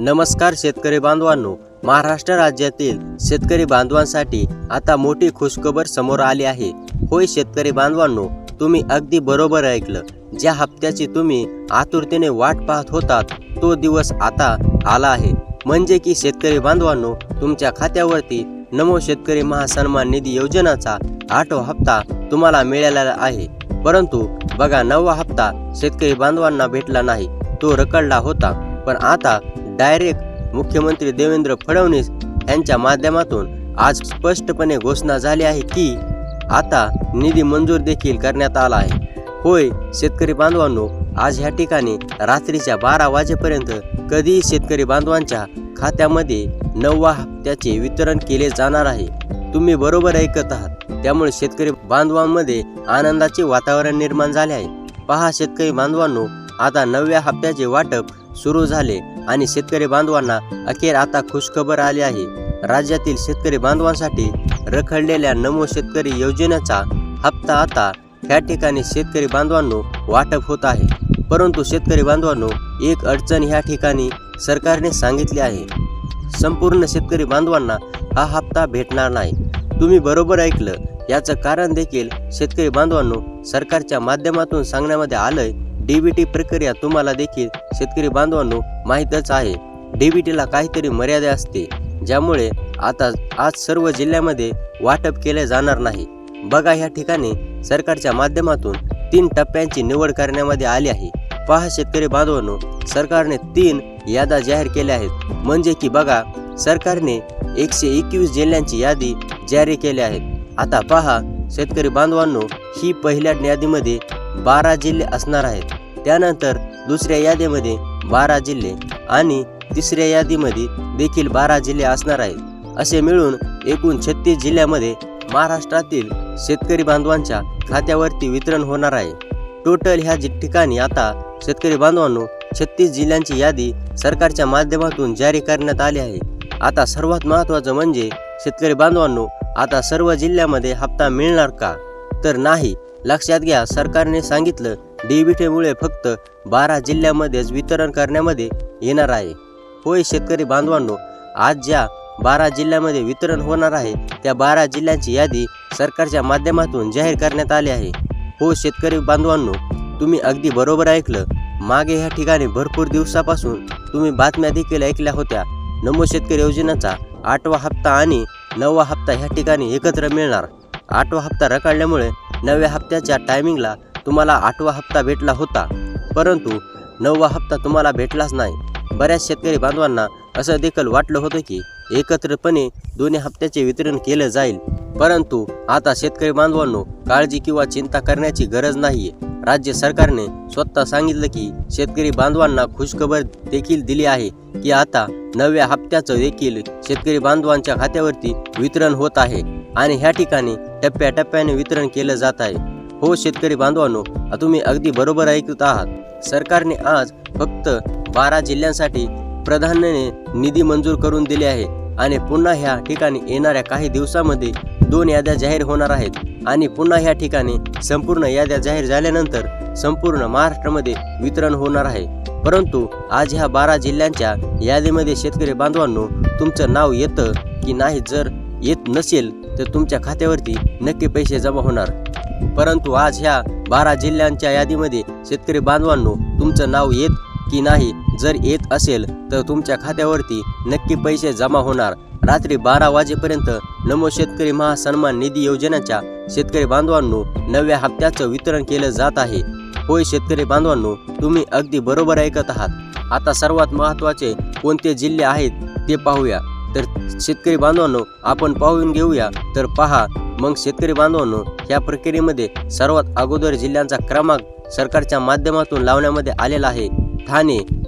नमस्कार शेतकरी बांधवांनो, महाराष्ट्र राज्यातील शेतकरी बांधवांसाठी आता मोठी खुशखबर समोर आली आहे। होय शेतकरी बांधवांनो, तुम्ही अगदी बरोबर ऐकलं। ज्या हप्त्याची तुम्ही आतुरतेने वाट पाहत होतात तो दिवस आता आला आहे। म्हणजे की शेतकरी बांधवांनो, तुमच्या खात्यावरती नमो शेतकरी महासन्मान निधी योजनाचा 8वा हप्ता तुम्हाला मिळालेला आहे। परंतु बघा, 9वा हप्ता शेतकरी बांधवांना भेटला नाही, तो रखडला होता। पण आता डायरेक्ट मुख्यमंत्री देवेंद्र फडणवीस यांच्या माध्यमातून आज स्पष्टपणे घोषणा झाली आहे की आता निधी मंजूर देखील करण्यात आला आहे। होय शेतकरी बांधवांनो, आज ह्या ठिकाणी रात्रीच्या 12 वाजेपर्यंत कधीही शेतकरी बांधवांच्या खात्यामध्ये 9व्या हप्त्याचे वितरण केले जाणार आहे। तुम्ही बरोबर ऐकत आहात। त्यामुळे शेतकरी बांधवांमध्ये आनंदाचे वातावरण निर्माण झाले आहे। पहा शेतकरी बांधवांनो, आता 9व्या हप्त्याचे वाटप सुरू झाले आणि शेतकरी बांधवांना अखेर आता खुशखबर आली आहे। राज्यातील शेतकरी बांधवांसाठी रखडलेल्या नमो शेतकरी योजनेचा हप्ता आता ह्या ठिकाणी शेतकरी बांधवांनो वाटप होत आहे। परंतु शेतकरी बांधवांनो, एक अडचण ह्या ठिकाणी सरकारने सांगितली आहे। संपूर्ण शेतकरी बांधवांना हा हप्ता भेटणार नाही। तुम्ही बरोबर ऐकलं। याचं कारण देखील शेतकरी बांधवांनो सरकारच्या माध्यमातून सांगण्यामध्ये आलंय। डीबीटी प्रक्रिया तुम्हाला देखील शेतकरी बांधवांनो माहीतच आहे। डीबीटीला काहीतरी मर्यादा असते, ज्यामुळे आता आज सर्व जिल्ह्यामध्ये वाटप केले जाणार नाही। बघा, ह्या ठिकाणी सरकारच्या माध्यमातून 3 टप्प्यांची निवड करण्यामध्ये आली आहे। पहा शेतकरी बांधवांनो, सरकारने 3 याद्या जाहीर केल्या आहेत। म्हणजे की बघा, सरकारने 121 जिल्ह्यांची यादी जारी केली आहे। आता पहा शेतकरी बांधवांनो, ही पहिल्या यादीमध्ये 12 जिल्हे असणार आहेत। त्यानंतर दुसऱ्या यादीमध्ये 12 जिल्हे आणि तिसऱ्या यादीमध्ये देखील 12 जिल्हे असणार आहेत। असे मिळून एकूण 36 जिल्ह्यामध्ये महाराष्ट्रातील शेतकरी बांधवांच्या खात्यावरती वितरण होणार आहे। टोटल ह्या ठिकाणी आता शेतकरी बांधवांनो 36 जिल्ह्यांची यादी सरकारच्या माध्यमातून जारी करण्यात आली आहे। आता सर्वात महत्त्वाचं म्हणजे शेतकरी बांधवांनो, आता सर्व जिल्ह्यामध्ये हप्ता मिळणार का? तर नाही। लक्षात घ्या, सरकारने सांगितलं डीबीटीमुळे फक्त 12 जिल्ह्यामध्येच वितरण करण्यामध्ये येणार आहे। होय शेतकरी बांधवांनो, आज ज्या 12 जिल्ह्यामध्ये वितरण होणार आहे त्या 12 जिल्ह्यांची यादी सरकारच्या माध्यमातून जाहीर करण्यात आली आहे। हो शेतकरी बांधवांनो, तुम्ही अगदी बरोबर ऐकलं। मागे ह्या ठिकाणी भरपूर दिवसापासून तुम्ही बातम्या देखील ऐकल्या होत्या। नमो शेतकरी योजनेचा 8वा हप्ता आणि 9वा हप्ता ह्या ठिकाणी एकत्र मिळणार। 8वा हप्ता रखडल्यामुळे 9व्या हप्त्याच्या टायमिंगला तुम्हाला 8वा हप्ता भेटला होता, परंतु 9वा हप्ता तुम्हाला भेटलाच नाही। बऱ्याच शेतकरी बांधवांना असं देखील वाटलं होतं की एकत्रपणे दोन्ही हप्त्याचे वितरण केलं जाईल। परंतु आता शेतकरी बांधवांनो काळजी किंवा चिंता करण्याची गरज नाहीये। राज्य सरकारने स्वतः सांगितलं की शेतकरी बांधवांना खुशखबर देखील दिली आहे की आता 9व्या हप्त्याचं देखील शेतकरी बांधवांच्या खात्यावरती वितरण होत आहे आणि ह्या ठिकाणी टप्प्याटप्प्याने वितरण केलं जात आहे। हो शेतकरी बांधवांनो, तुम्ही अगदी बरोबर ऐकत आहात। सरकारने आज फक्त 12 जिल्ह्यांसाठी प्राधान्याने निधी मंजूर करून दिले आहे आणि पुन्हा ह्या ठिकाणी येणाऱ्या काही दिवसामध्ये 2 याद्या जाहीर होणार आहेत आणि पुन्हा ह्या ठिकाणी संपूर्ण याद्या जाहीर झाल्यानंतर संपूर्ण महाराष्ट्रामध्ये वितरण होणार आहे। परंतु आज ह्या 12 जिल्ह्यांच्या यादीमध्ये शेतकरी बांधवांनो तुमचं नाव येतं की नाही? जर येत नसेल तर तुमच्या खात्यावरती नक्की पैसे जमा होणार। परंतु आज ह्या 12 जिल्ह्यांच्या यादीमध्ये शेतकरी बांधवांनो तुमचं नाव येत की नाही? जर येत असेल तर तुमच्या खात्यावरती नक्की पैसे जमा होणार। रात्री 12 वाजेपर्यंत नमो शेतकरी महासन्मान निधी योजनेच्या शेतकरी बांधवांनो 9व्या हप्त्याचं वितरण केलं जात आहे। होय शेतकरी बांधवांनो, तुम्ही अगदी बरोबर ऐकत आहात। आता सर्वात महत्त्वाचे कोणते जिल्हे आहेत ते पाहूया। तर शेतकरी बांधवांनो आपण पाहून घेऊया। तर पहा मग शेतकरी बांधवांनो, ह्या प्रक्रियेमध्ये सर्वात अगोदर जिल्ह्यांचा क्रमांक सरकारच्या माध्यमातून लावण्यामध्ये आलेला आहे।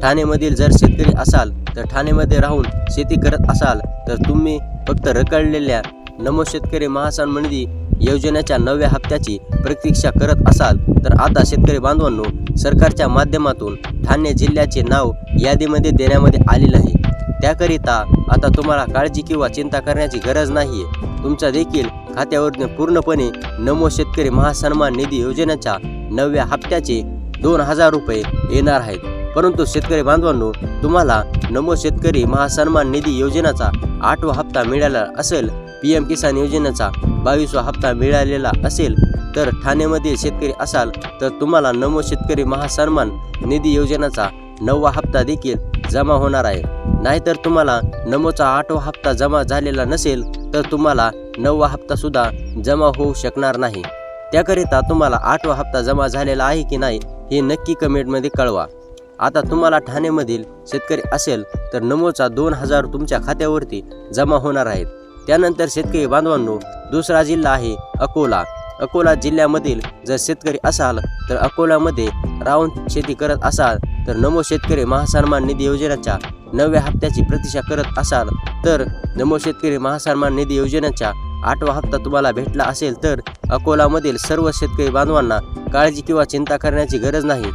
ठाणेमधील जर शेतकरी असाल तर ठाणेमध्ये राहून शेती करत असाल तर तुम्ही फक्त रखडलेल्या नमो शेतकरी महासन्मान निधी योजनेच्या 9व्या हप्त्याची प्रतीक्षा करत असाल तर आता शेतकरी बांधवांनो सरकारच्या माध्यमातून ठाणे जिल्ह्याचे नाव यादीमध्ये देण्यामध्ये आलेलं आहे। त्याकरिता आता तुम्हाला काळजी किंवा चिंता करण्याची गरज नाहीये। तुमच्या देखील खात्यावरून पूर्णपणे नमो शेतकरी महासन्मान निधी योजनेच्या 9व्या हप्त्याचे 2000 रुपये येणार आहेत। परंतु शेतकरी बांधवांनो, तुम्हाला नमो शेतकरी महासन्मान निधी योजनेचा 8वा हप्ता मिळाला असेल, PM किसान योजनेचा 22वा हप्ता मिळालेला असेल, तर ठाण्यामधील शेतकरी असाल तर तुम्हाला नमो शेतकरी महासन्मान निधी योजनेचा 9वा हप्ता देखील जमा होणार आहे. नाहीतर तुम्हाला नमोचा 8वा हप्ता जमा झालेला नसेल तर तुम्हाला 9वा हप्ता सुद्धा जमा होऊ शकणार नाही. त्याकरिता तुम्हाला 8वा हप्ता जमा झालेला आहे की नाही हे नक्की कमेंटमध्ये कळवा. आता तुम्हाला ठाणेमधील शेतकरी असेल तर नमोचा 2000 तुमच्या खात्यावरती जमा होणार आहेत. त्यानंतर शेतकरी बांधवांनो, दुसरा जिल्हा आहे अकोला. अकोला जिल्ह्यामधील जर शेतकरी असाल तर अकोल्यामध्ये राहून शेती करत असाल तर नमो शेतकरी महासन्मान निधी योजनेच्या 9व्या हप्त्याची प्रतीक्षा करत असाल तर नमो शेतकरी महासन्मान निधी योजनेचा 8वा हप्ता तुम्हाला भेटला असेल तर अकोलामधील सर्व शेतकरी बांधवांना काळजी किंवा चिंता करण्याची गरज नाही.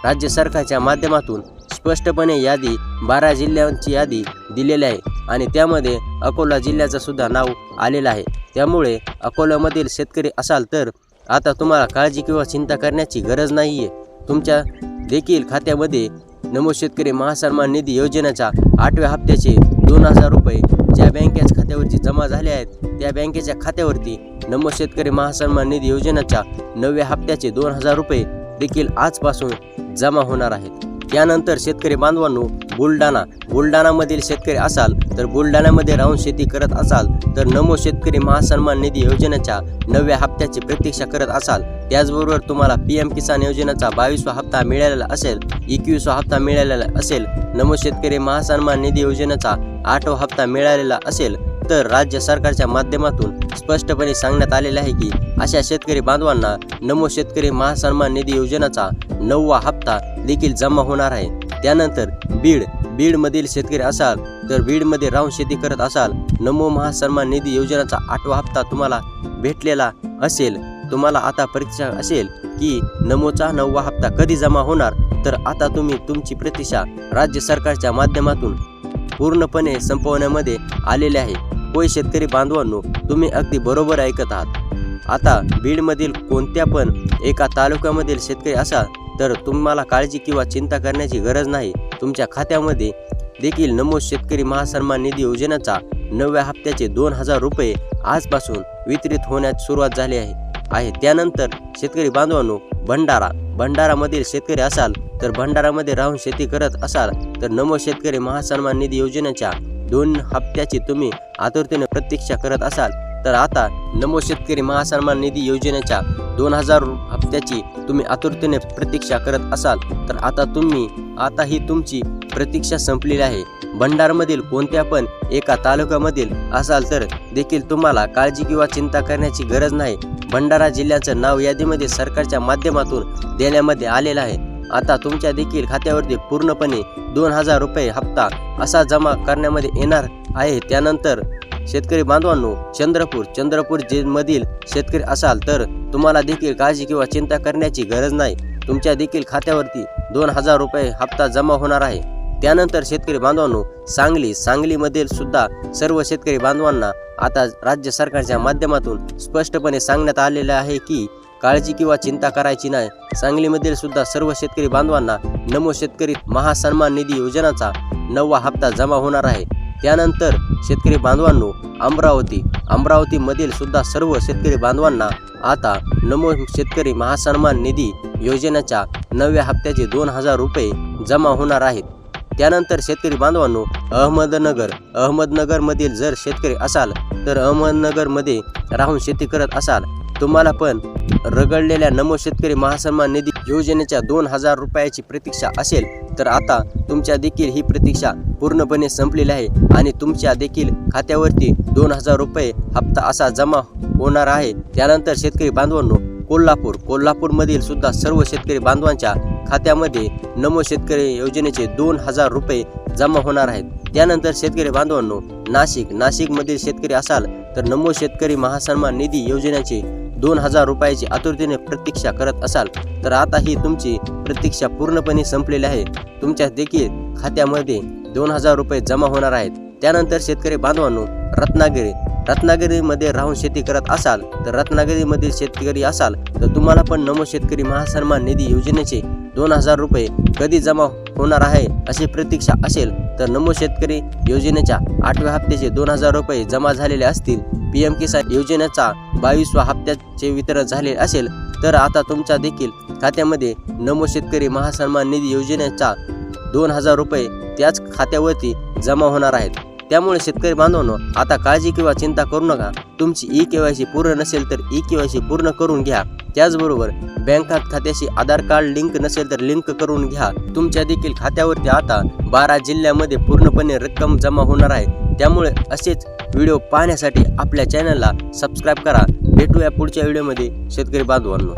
राज्य सरकारच्या माध्यमातून स्पष्टपणे यादी 12 जिल्ह्यांची यादी दिलेली आहे आणि त्यामध्ये अकोला जिल्ह्याचं सुद्धा नाव आलेलं आहे. त्यामुळे अकोल्यामधील शेतकरी असाल तर आता तुम्हाला काळजी किंवा चिंता करण्याची गरज नाही आहे. तुमच्या देखील खात्यामध्ये नमो शेतकरी महासन्मान निधी योजनेच्या 8व्या हप्त्याचे 2000 रुपये ज्या बँकेच्या खात्यावरती जमा झाले आहेत त्या बँकेच्या खात्यावरती नमो शेतकरी महासन्मान निधी योजनेच्या 9व्या हप्त्याचे 2000 रुपये देखील आजपासून जमा होणार आहेत. त्यानंतर शेतकरी बांधवांनो, बुलढाणामधील शेतकरी असाल तर बुलढाण्यामध्ये राहून शेती करत असाल तर नमो शेतकरी महासन्मान निधी योजनेच्या 9व्या हप्त्याची प्रतीक्षा करत असाल, त्याचबरोबर तुम्हाला PM किसान योजनेचा 22वा हप्ता मिळालेला असेल, 21वा हप्ता मिळालेला असेल, नमो शेतकरी महासन्मान निधी योजनेचा 8वा हप्ता मिळालेला असेल तर राज्य सरकारच्या माध्यमातून स्पष्टपणे सांगण्यात आलेले आहे की अशा शेतकरी बांधवांना नमो शेतकरी महासन्मान निधी योजनेचा 9वा हप्ता देखील जमा होणार आहे. त्यानंतर बीडमधील शेतकरी असाल तर बीडमध्ये राहून शेती करत असाल, नमो महासन्मान निधी योजनेचा 8वा हप्ता तुम्हाला भेटलेला असेल. तुम्हाला आता परीक्षा असेल की नमोचा 9वा हप्ता कधी जमा होणार, तर आता तुम्ही तुमची प्रतीक्षा राज्य सरकारच्या माध्यमातून पूर्णपणे संपवण्यामध्ये आलेले आहे. होय शेतकरी बांधवांनो, तुम्ही अगदी बरोबर ऐकत आहात. आता बीडमधील कोणत्या पण एका तालुक्यामधील शेतकरी असाल तर तुम्हाला काळजी किंवा चिंता करण्याची गरज नाही. तुमच्या खात्यामध्ये देखील नमो शेतकरी महासन्मान निधी योजनेचा 9व्या हप्त्याचे 2000 रुपये आजपासून वितरित होण्यास सुरुवात झाली आहे. त्यानंतर शेतकरी बांधवांनो, भंडारामधील शेतकरी असाल तर भंडारामध्ये राहून शेती करत असाल तर नमो शेतकरी महासन्मान निधी योजनेच्या 2 हप्त्याची तुम्ही आतुरतेने प्रतीक्षा करत असाल तर आता नमो शेतकरी महासन्मान निधी योजनेच्या 2000 हप्त्याची तुम्ही आतुरतेने प्रतीक्षा करत असाल तर आता ही तुमची प्रतीक्षा संपलेली आहे. भंडारमधील कोणत्या पण एका तालुक्यामधील असाल तर देखील तुम्हाला काळजी किंवा चिंता करण्याची गरज नाही. भंडारा जिल्ह्याचं नाव यादीमध्ये सरकारच्या माध्यमातून देण्यामध्ये आलेलं आहे. आता तुमच्या देखील खात्यावरती पूर्णपणे 2000 रुपये हप्ता असा जमा करण्यामध्ये येणार आहे. त्यानंतर शेतकरी बांधवांनो, चंद्रपूर मधील शेतकरी असाल तर तुम्हाला देखील काळजी किंवा चिंता करण्याची गरज नाही. तुमच्या देखील खात्यावरती 2000 रुपये हप्ता जमा होणार आहे. त्यानंतर शेतकरी बांधवांनो, सांगलीमधील सुद्धा सर्व शेतकरी बांधवांना आता राज्य सरकारच्या माध्यमातून स्पष्टपणे सांगण्यात आलेले आहे की काळजी किंवा चिंता करायची नाही. सांगलीमधील सुद्धा सर्व शेतकरी बांधवांना नमो शेतकरी महासन्मान निधी योजनेचा 9वा हप्ता जमा होणार आहे. त्यानंतर शेतकरी बांधवांनो, अमरावतीमधील सुद्धा सर्व शेतकरी बांधवांना आता नमो शेतकरी महासन्मान निधी योजनेच्या 9व्या हप्त्याचे 2000 रुपये जमा होणार आहेत. त्यानंतर शेतकरी बांधवांनो, अहमदनगरमधील जर शेतकरी असाल तर अहमदनगरमध्ये राहून शेती करत असाल, तुम्हाला पण रगडलेल्या नमो शेतकरी महासन्मान निधी योजनेच्या 2000 रुपयाची प्रतीक्षा असेल तर आता तुमच्या देखील ही प्रतीक्षा पूर्णपणे संपलेली आहे आणि तुमच्या देखील खात्यावरती 2000 रुपये हप्ता असा जमा होणार आहे. त्यानंतर शेतकरी बांधवांनो, कोल्हापूरमधील सुद्धा सर्व शेतकरी बांधवांच्या खात्यामध्ये नमो शेतकरी योजनेचे 2000 रुपये जमा होणार आहेत. त्यानंतर शेतकरी बांधवांनो, नाशिकमधील शेतकरी असाल तर नमो शेतकरी महासन्मान निधी योजनेचे 2000 रुपयाची आतुरतेने प्रतीक्षा करत असाल तर आता ही तुमची प्रतीक्षा पूर्णपणे संपलेली आहे. तुमच्या देखील खात्यामध्ये 2000 रुपये जमा होणार आहेत. त्यानंतर शेतकरी बांधवांनो, रत्नागिरीमध्ये राहून शेती करत असाल तर रत्नागिरीमधील शेतकरी असाल तर तुम्हाला पण नमो शेतकरी महासन्मान निधी योजनेचे 2000 रुपये कधी जमा होणार आहे अशी प्रतीक्षा असेल तर नमो शेतकरी योजनेच्या 8व्या हप्त्याचे 2000 रुपये जमा झालेले असतील, PM किसान योजनेचा 22व्या हप्त्याचे वितरण झाले असेल तर आता तुमच्या देखील खात्यामध्ये नमो शेतकरी महासन्मान निधी योजनेचा 2000 रुपये त्याच खात्यावरती जमा होणार आहेत। त्यामुळे शेतकरी बांधवांनो, आता काळजी किंवा चिंता करू नका। तुमची KYC पूर्ण नसेल तर KYC पूर्ण करून घ्या। त्याचबरोबर बँक खात्याशी आधार कार्ड लिंक नसेल तर लिंक करून घ्या। तुमच्या देखील खात्यावरती आता 12 जिल्ह्यामध्ये पूर्णपणे रक्कम जमा होणार आहे। त्यामुळे असेच व्हिडिओ पाहण्यासाठी आपल्या चॅनलला सबस्क्राईब करा। भेटूया पुढच्या व्हिडिओमध्ये शेतकरी बांधवांनो।